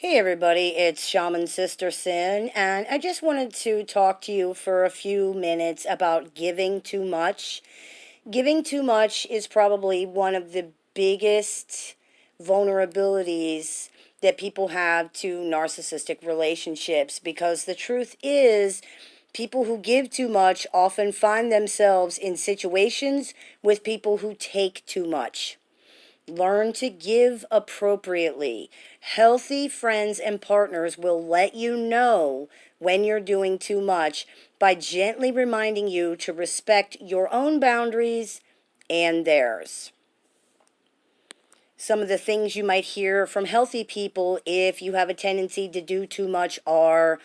Hey everybody, it's Shaman Sister Sin, and I just wanted to talk to you for a few minutes about giving too much. Giving too much is probably one of the biggest vulnerabilities that people have to narcissistic relationships because the truth is, people who give too much often find themselves in situations with people who take too much. Learn to give appropriately. Healthy friends and partners will let you know when you're doing too much by gently reminding you to respect your own boundaries and theirs. Some of the things you might hear from healthy people if you have a tendency to do too much are,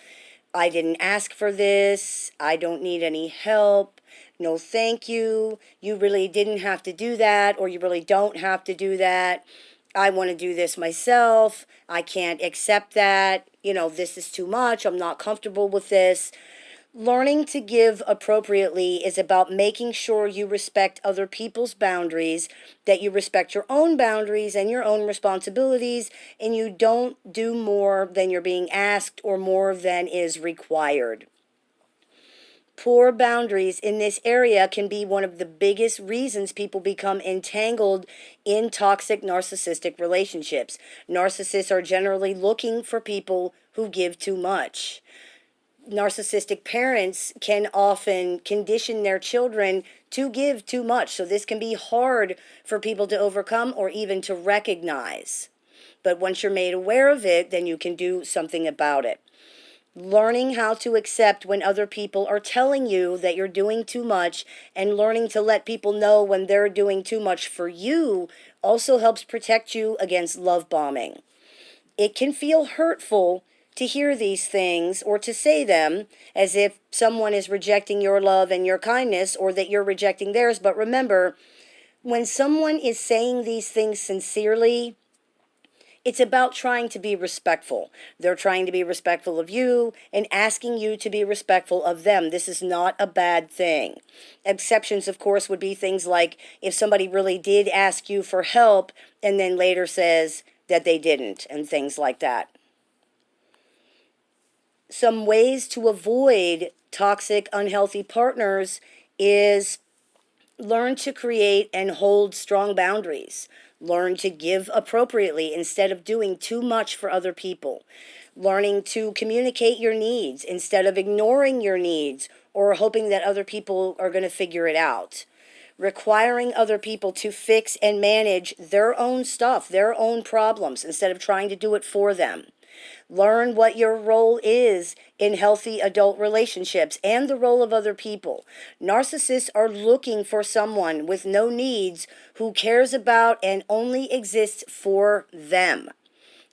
I didn't ask for this, I don't need any help, no thank you, you really didn't have to do that, or you really don't have to do that, I want to do this myself, I can't accept that, this is too much, I'm not comfortable with this. Learning to give appropriately is about making sure you respect other people's boundaries, that you respect your own boundaries and your own responsibilities, and you don't do more than you're being asked or more than is required. Poor boundaries in this area can be one of the biggest reasons people become entangled in toxic narcissistic relationships. Narcissists are generally looking for people who give too much. Narcissistic parents can often condition their children to give too much. So this can be hard for people to overcome or even to recognize. But once you're made aware of it, then you can do something about it. Learning how to accept when other people are telling you that you're doing too much and learning to let people know when they're doing too much for you also helps protect you against love bombing. It can feel hurtful to hear these things or to say them as if someone is rejecting your love and your kindness or that you're rejecting theirs. But remember, when someone is saying these things sincerely, it's about trying to be respectful. They're trying to be respectful of you and asking you to be respectful of them. This is not a bad thing. Exceptions, of course, would be things like if somebody really did ask you for help and then later says that they didn't, and things like that. Some ways to avoid toxic, unhealthy partners is learn to create and hold strong boundaries. Learn to give appropriately instead of doing too much for other people. Learning to communicate your needs instead of ignoring your needs or hoping that other people are going to figure it out. Requiring other people to fix and manage their own stuff, their own problems, instead of trying to do it for them. Learn what your role is in healthy adult relationships and the role of other people. Narcissists are looking for someone with no needs who cares about and only exists for them.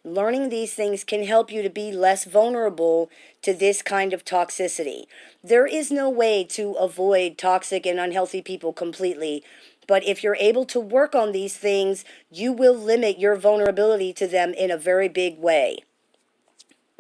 Learning these things can help you to be less vulnerable to this kind of toxicity. There is no way to avoid toxic and unhealthy people completely, but if you're able to work on these things, you will limit your vulnerability to them in a very big way.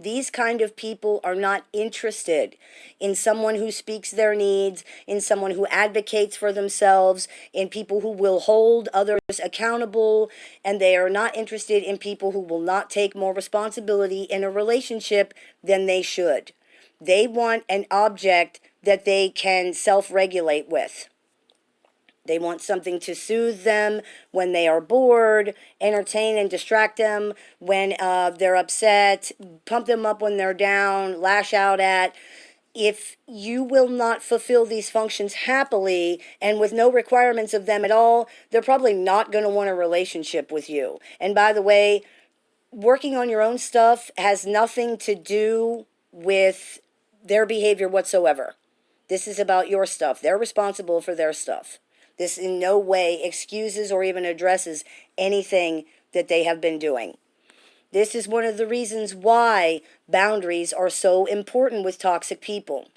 These kind of people are not interested in someone who speaks their needs, in someone who advocates for themselves, in people who will hold others accountable, and they are not interested in people who will not take more responsibility in a relationship than they should. They want an object that they can self-regulate with. They want something to soothe them when they are bored, entertain and distract them when they're upset, pump them up when they're down, lash out at. If you will not fulfill these functions happily and with no requirements of them at all, they're probably not going to want a relationship with you. And by the way, working on your own stuff has nothing to do with their behavior whatsoever. This is about your stuff. They're responsible for their stuff. This in no way excuses or even addresses anything that they have been doing. This is one of the reasons why boundaries are so important with toxic people.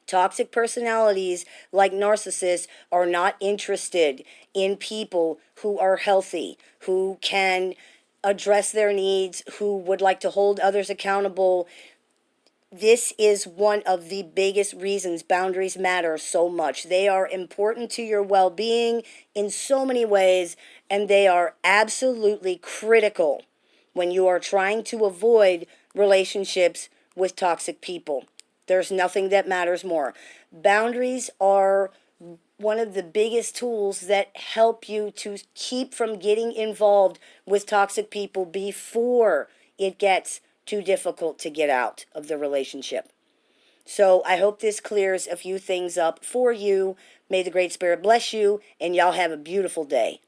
Toxic personalities like narcissists are not interested in people who are healthy, who can address their needs, who would like to hold others accountable. This is one of the biggest reasons boundaries matter so much. They are important to your well-being in so many ways, and they are absolutely critical when you are trying to avoid relationships with toxic people. There's nothing that matters more. Boundaries are one of the biggest tools that help you to keep from getting involved with toxic people before it gets too difficult to get out of the relationship. So I hope this clears a few things up for you. May the Great Spirit bless you, and y'all have a beautiful day.